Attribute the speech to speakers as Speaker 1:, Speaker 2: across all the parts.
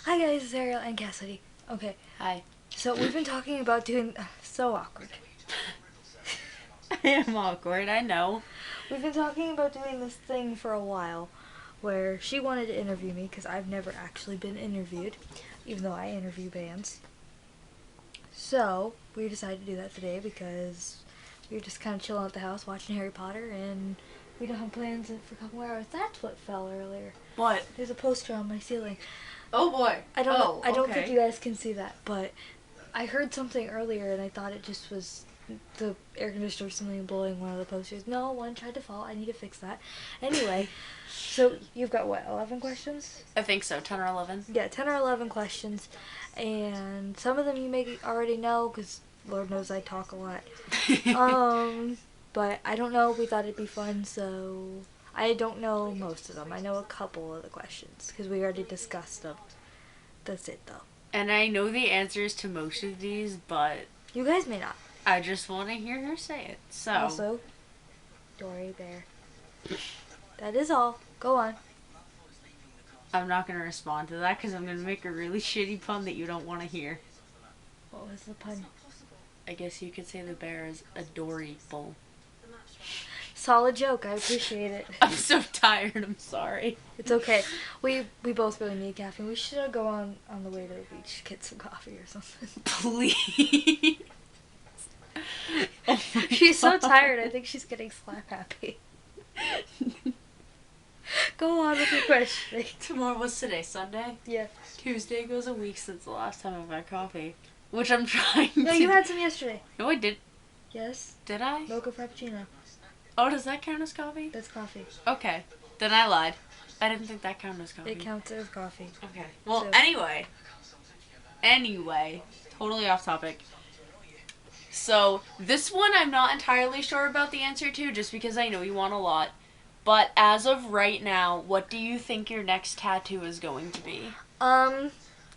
Speaker 1: Hi guys, it's Ariel and Cassidy. Okay,
Speaker 2: Hi.
Speaker 1: so we've been talking about doing so awkward.
Speaker 2: I am awkward, I know.
Speaker 1: We've been talking about doing this thing for a while, where she wanted to interview me because I've never actually been interviewed, even though I interview bands. So we decided to do that today because we were just kind of chilling at the house watching Harry Potter, and we don't have plans for a couple more hours. That's what fell earlier.
Speaker 2: What?
Speaker 1: There's a poster on my ceiling.
Speaker 2: Oh boy.
Speaker 1: I don't think you guys can see that, but I heard something earlier and I thought it just was the air conditioner or something blowing one of the posters. No, one tried to fall. I need to fix that. Anyway, so you've got what, 11 questions?
Speaker 2: I think so, 10 or 11.
Speaker 1: Yeah, 10 or 11 questions. And some of them you may already know because Lord knows I talk a lot. But I don't know. We thought it'd be fun, so I don't know most of them. I know a couple of the questions because we already discussed them. That's it, though.
Speaker 2: And I know the answers to most of these, but
Speaker 1: You guys may not.
Speaker 2: I just want to hear her say it. So,
Speaker 1: Also, Dory Bear. That is all. Go on.
Speaker 2: I'm not going to respond to that because I'm going to make a really shitty pun that you don't want to hear.
Speaker 1: What was the pun?
Speaker 2: I guess you could say the bear is adorable.
Speaker 1: Solid joke. I appreciate it.
Speaker 2: I'm so tired, I'm sorry.
Speaker 1: It's okay. We both really need caffeine. We should go on the way to the beach, get some coffee or something.
Speaker 2: Please. Oh
Speaker 1: She's so
Speaker 2: God.
Speaker 1: tired. I think she's getting slap happy. Go on with your question.
Speaker 2: Tomorrow, what's today? Sunday?
Speaker 1: Yeah.
Speaker 2: Tuesday goes a week since the last time I've had coffee. Which I'm trying
Speaker 1: No,
Speaker 2: to...
Speaker 1: you had some yesterday.
Speaker 2: No, I did.
Speaker 1: Yes.
Speaker 2: Did I?
Speaker 1: Mocha Frappuccino.
Speaker 2: Oh, does that count as coffee?
Speaker 1: That's coffee.
Speaker 2: Okay. Then I lied. I didn't think that counted as coffee.
Speaker 1: It counts as coffee.
Speaker 2: Okay. Well,
Speaker 1: So-
Speaker 2: Anyway. Totally off topic. So, this one I'm not entirely sure about the answer to, just because I know you want a lot. But as of right now, what do you think your next tattoo is going to be?
Speaker 1: I've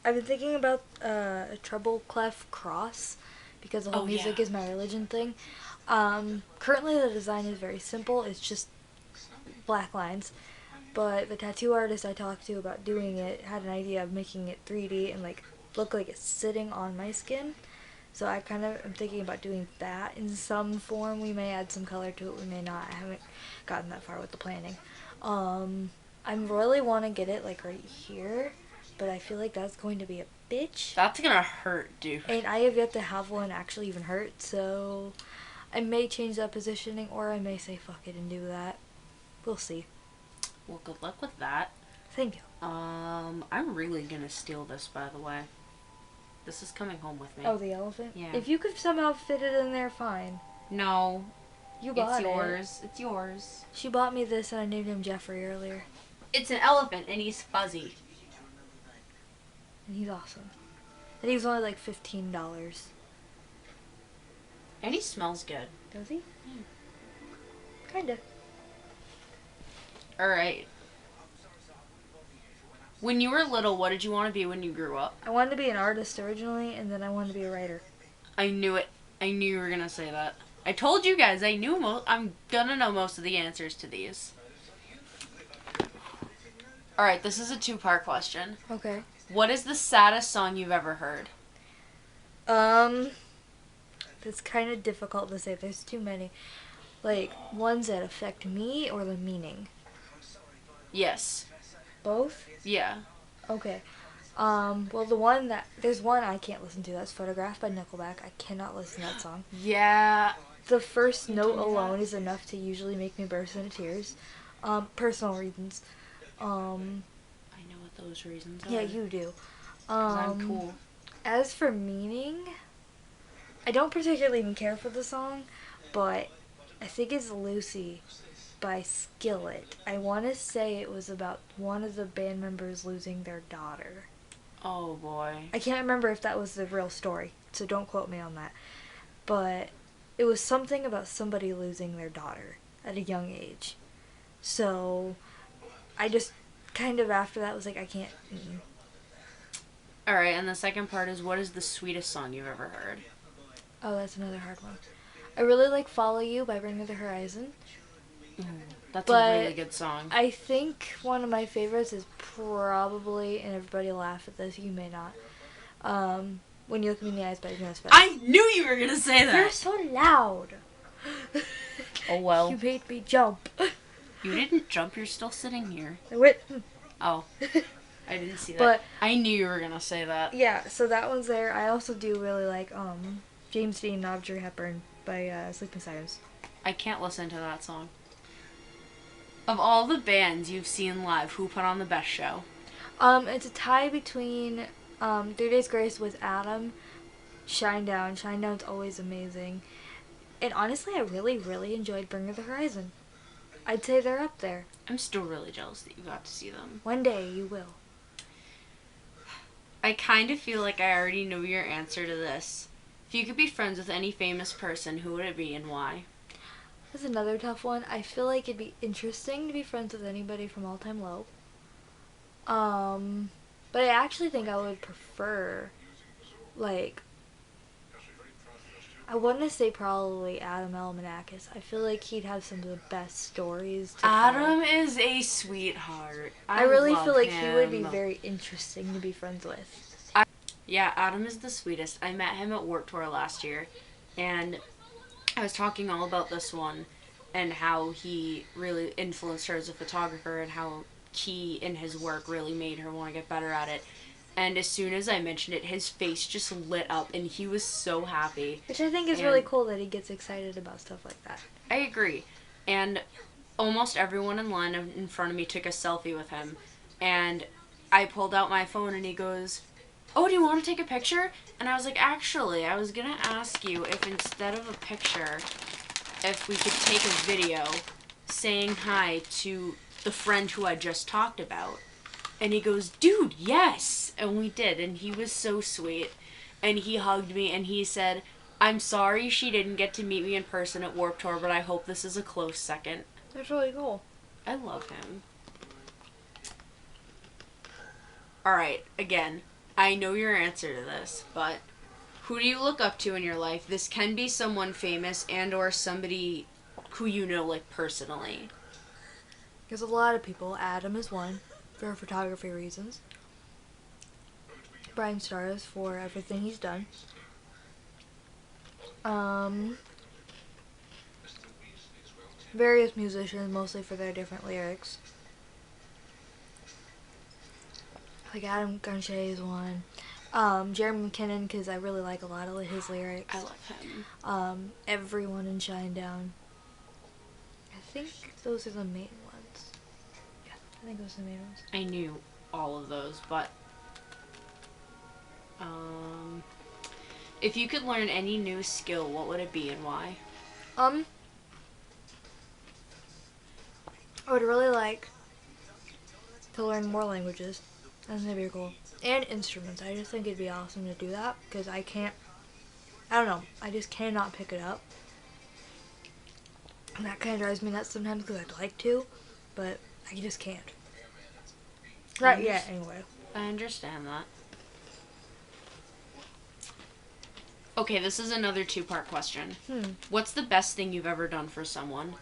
Speaker 1: been thinking about a treble clef cross because the whole
Speaker 2: Oh,
Speaker 1: music
Speaker 2: yeah.
Speaker 1: is my religion thing. Currently the design is very simple. It's just black lines. But the tattoo artist I talked to about doing it had an idea of making it 3D and like look like it's sitting on my skin. So I kind of am thinking about doing that in some form. We may add some color to it, we may not. I haven't gotten that far with the planning. I really want to get it like right here, but I feel like that's going to be a bitch.
Speaker 2: That's gonna hurt, dude.
Speaker 1: And I have yet to have one actually even hurt, so I may change that positioning or I may say fuck it and do that. We'll see.
Speaker 2: Well, good luck with that.
Speaker 1: Thank you.
Speaker 2: I'm really gonna steal this, by the way. This is coming home with me.
Speaker 1: Oh, the elephant?
Speaker 2: Yeah.
Speaker 1: If you could somehow fit it in there, fine.
Speaker 2: No,
Speaker 1: You bought
Speaker 2: it's
Speaker 1: it.
Speaker 2: yours. It's yours.
Speaker 1: She bought me this and I named him Jeffrey earlier.
Speaker 2: It's an elephant and he's fuzzy.
Speaker 1: And he's awesome. And he was only like $15.
Speaker 2: And he smells good.
Speaker 1: Does he? Kinda.
Speaker 2: Alright. When you were little, what did you want to be when you grew up?
Speaker 1: I wanted to be an artist originally, and then I wanted to be a writer.
Speaker 2: I knew it. I knew you were gonna say that. I told you guys I knew I'm gonna know most of the answers to these. Alright, this is a two-part question.
Speaker 1: Okay.
Speaker 2: What is the saddest song you've ever heard?
Speaker 1: It's kind of difficult to say. There's too many. Like, ones that affect me or the meaning?
Speaker 2: Yes.
Speaker 1: Both?
Speaker 2: Yeah.
Speaker 1: Okay. Well, there's one I can't listen to. That's Photograph by Nickelback. I cannot listen to that song.
Speaker 2: Yeah.
Speaker 1: The first note
Speaker 2: told me that.
Speaker 1: alone is enough to usually make me burst into tears. Personal reasons.
Speaker 2: I know what those reasons are.
Speaker 1: Yeah, you do.
Speaker 2: 'Cause I'm cool.
Speaker 1: As for meaning, I don't particularly even care for the song, but I think it's Lucy by Skillet. I want to say it was about one of the band members losing their daughter.
Speaker 2: Oh boy.
Speaker 1: I can't remember if that was the real story, so don't quote me on that. But it was something about somebody losing their daughter at a young age. So I just kind of after that was like, I can't.
Speaker 2: Alright, and the second part is what is the sweetest song you've ever heard?
Speaker 1: Oh, that's another hard one. I really like Follow You by Bring Me the Horizon.
Speaker 2: That's a
Speaker 1: But
Speaker 2: really good song.
Speaker 1: I think one of my favorites is probably, and everybody laugh at this, you may not. When You Look Me in the Eyes by Jonas Brothers.
Speaker 2: I knew you were gonna say that.
Speaker 1: You're so loud.
Speaker 2: Oh well.
Speaker 1: You made me jump.
Speaker 2: You didn't jump. You're still sitting here.
Speaker 1: I went.
Speaker 2: Oh, I didn't see that.
Speaker 1: But
Speaker 2: I knew you were gonna say that.
Speaker 1: yeah, so that one's there. I also do really like James Dean and Audrey Hepburn by Sleeping Silence.
Speaker 2: I can't listen to that song. Of all the bands you've seen live, who put on the best show?
Speaker 1: It's a tie between 3 Days Grace with Adam, Shinedown. Shinedown's always amazing. And honestly, I really, really enjoyed Bring Me the Horizon. I'd say they're up there.
Speaker 2: I'm still really jealous that you got to see them.
Speaker 1: One day you will.
Speaker 2: I kind of feel like I already know your answer to this. If you could be friends with any famous person, who would it be and why?
Speaker 1: That's another tough one. I feel like it'd be interesting to be friends with anybody from All Time Low. But I actually think I would prefer, like, I want to say probably Adam Elmanakis. I feel like he'd have some of the best stories to tell.
Speaker 2: Adam is a sweetheart.
Speaker 1: I really
Speaker 2: love
Speaker 1: feel like
Speaker 2: him.
Speaker 1: he would be very interesting to be friends with.
Speaker 2: Yeah, Adam is the sweetest. I met him at Warped Tour last year, and I was talking all about this one and how he really influenced her as a photographer and how he in his work really made her want to get better at it. And as soon as I mentioned it, his face just lit up and he was so happy.
Speaker 1: Which I think is really cool that he gets excited about stuff like that.
Speaker 2: I agree. And almost everyone in line in front of me took a selfie with him. And I pulled out my phone and he goes, "Oh, do you want to take a picture?" And I was like, actually, I was going to ask you if instead of a picture, if we could take a video saying hi to the friend who I just talked about. And he goes, "Dude, yes!" And we did, and he was so sweet. And he hugged me, and he said, "I'm sorry she didn't get to meet me in person at Warped Tour, but I hope this is a close second."
Speaker 1: That's really cool.
Speaker 2: I love him. Alright, again, I know your answer to this, but who do you look up to in your life? This can be someone famous and or somebody who you know, like, personally.
Speaker 1: There's a lot of people. Adam is one, for photography reasons. Brian Stars for everything he's done. Various musicians, mostly for their different lyrics. Like Adam Ganshay is one. Jeremy McKinnon, because I really like a lot of his lyrics.
Speaker 2: I love him.
Speaker 1: Everyone in Shinedown. I think those are the main ones. Yeah, I think those are the main ones.
Speaker 2: I knew all of those, but if you could learn any new skill, what would it be and why?
Speaker 1: I would really like to learn more languages. That's gonna be cool. And instruments. I just think it'd be awesome to do that because I don't know, I just cannot pick it up. And that kind of drives me nuts sometimes because I'd like to, but I just can't. Not yet, anyway.
Speaker 2: I understand that. Okay, this is another two-part question. What's the best thing you've ever done for someone?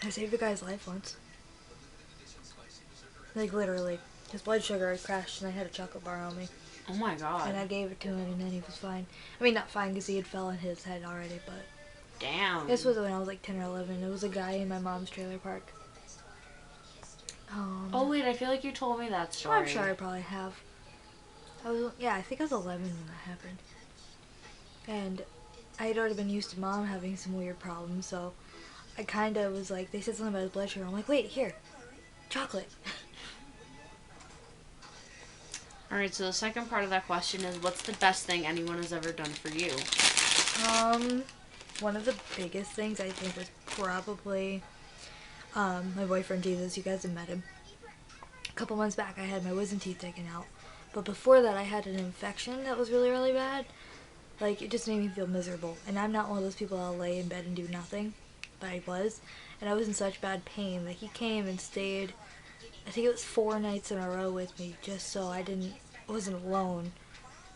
Speaker 1: I saved a guy's life once. Like, literally. His blood sugar had crashed and I had a chocolate bar on me.
Speaker 2: Oh my god.
Speaker 1: And I gave it to him and then he was fine. I mean, not fine because he had fell on his head already, but...
Speaker 2: Damn.
Speaker 1: This was when I was like 10 or 11. It was a guy in my mom's trailer park.
Speaker 2: Oh wait, I feel like you told me that story.
Speaker 1: I'm sure I probably have. I think I was 11 when that happened. And I had already been used to Mom having some weird problems, so I kind of was like, they said something about his blood sugar. I'm like, wait, here, chocolate.
Speaker 2: Alright, so the second part of that question is, what's the best thing anyone has ever done for you?
Speaker 1: One of the biggest things I think was probably my boyfriend Jesus. You guys have met him. A couple months back I had my wisdom teeth taken out. But before that I had an infection that was really, really bad. Like, it just made me feel miserable. And I'm not one of those people that'll lay in bed and do nothing. But I was. And I was in such bad pain that he came and stayed, I think it was 4 nights in a row with me just so I wasn't alone.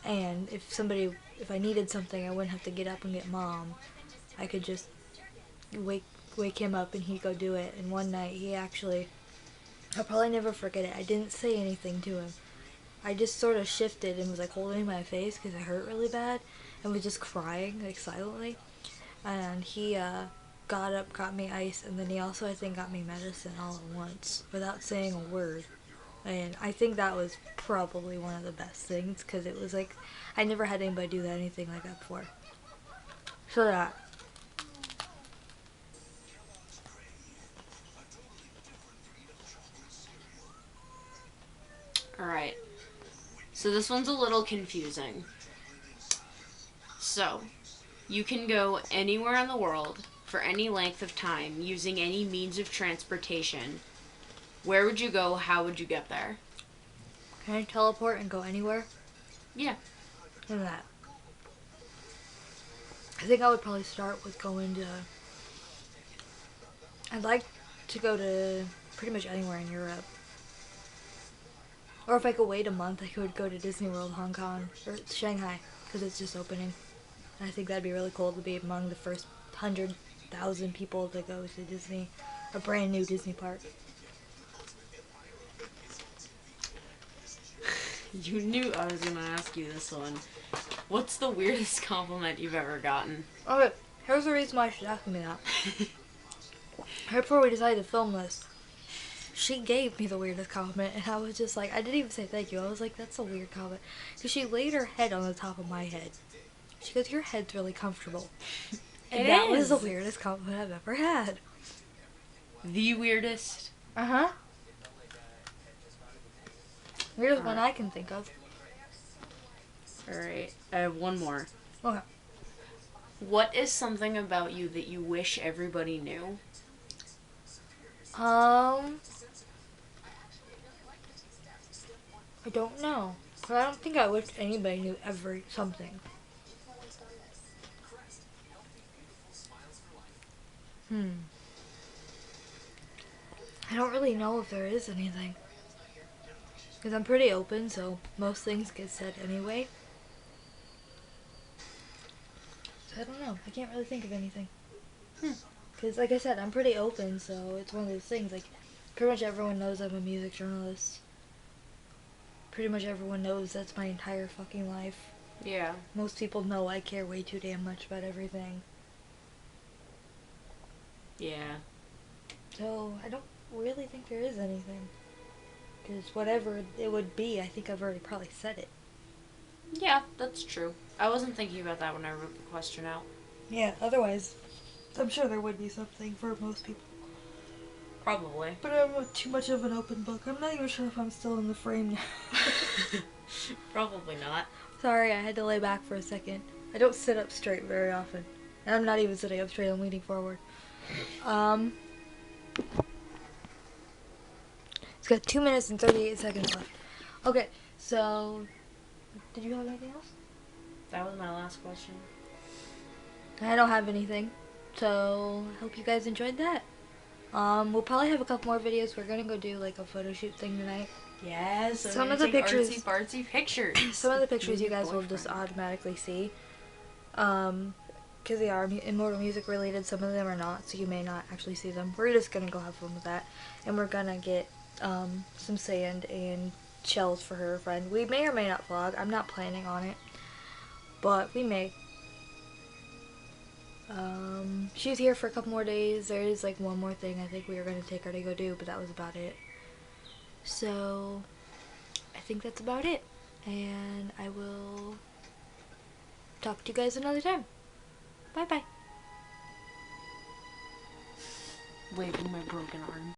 Speaker 1: And if I needed something, I wouldn't have to get up and get Mom. I could just wake him up and he'd go do it. And one night he actually, I'll probably never forget it. I didn't say anything to him. I just sort of shifted and was like holding my face because it hurt really bad and was just crying like silently. And he got up, got me ice, and then he also I think got me medicine all at once without saying a word. And I think that was probably one of the best things because it was like I never had anybody do that anything like that before. So that.
Speaker 2: Alright. So this one's a little confusing. So, you can go anywhere in the world for any length of time using any means of transportation. Where would you go? How would you get there?
Speaker 1: Can I teleport and go anywhere?
Speaker 2: Yeah.
Speaker 1: And that. I think I would probably start with going to. I'd like to go to pretty much anywhere in Europe. Or if I could wait a month, I could go to Disney World, Hong Kong, or Shanghai, because it's just opening. And I think that'd be really cool to be among the first 100,000 people to go to Disney, a brand new Disney park.
Speaker 2: You knew I was going to ask you this one. What's the weirdest compliment you've ever gotten?
Speaker 1: Okay, here's the reason why she's asking me that. Right before we decided to film this, she gave me the weirdest compliment, and I was just like, I didn't even say thank you. I was like, that's a weird comment. Because she laid her head on the top of my head. She goes, your head's really comfortable. And that was the weirdest compliment I've ever had.
Speaker 2: The weirdest?
Speaker 1: Uh-huh. Weirdest one I can think of.
Speaker 2: Alright, I have one more.
Speaker 1: Okay.
Speaker 2: What is something about you that you wish everybody knew?
Speaker 1: I don't know. But I don't think I wish anybody knew something. I don't really know if there is anything. Because I'm pretty open, so most things get said anyway. So I don't know. I can't really think of anything. Because, like I said, I'm pretty open, so it's one of those things. Like, pretty much everyone knows I'm a music journalist. Pretty much everyone knows that's my entire fucking life.
Speaker 2: Yeah.
Speaker 1: Most people know I care way too damn much about everything.
Speaker 2: Yeah.
Speaker 1: So, I don't really think there is anything. Because whatever it would be, I think I've already probably said it.
Speaker 2: Yeah, that's true. I wasn't thinking about that when I wrote the question out.
Speaker 1: Yeah, otherwise, I'm sure there would be something for most people.
Speaker 2: Probably.
Speaker 1: But I'm too much of an open book. I'm not even sure if I'm still in the frame now.
Speaker 2: Probably not.
Speaker 1: Sorry, I had to lay back for a second. I don't sit up straight very often. And I'm not even sitting up straight, I'm leaning forward. It's got 2 minutes and 38 seconds left. Okay, so, did you have anything else?
Speaker 2: That was my last question.
Speaker 1: I don't have anything. So, I hope you guys enjoyed that. We'll probably have a couple more videos. We're gonna go do like a photo shoot thing tonight.
Speaker 2: Yes.
Speaker 1: Some of the pictures,
Speaker 2: artsy pictures.
Speaker 1: Some of the pictures you guys will just automatically see. Because they are Immortal Music related. Some of them are not, so you may not actually see them. We're just gonna go have fun with that, and we're gonna get some sand and shells for her friend. We may or may not vlog. I'm not planning on it, but we may. She's here for a couple more days. There is like one more thing I think we were going to take her to go do, but that was about it. So, I think that's about it. And I will talk to you guys another time. Bye-bye.
Speaker 2: Waving my broken arm.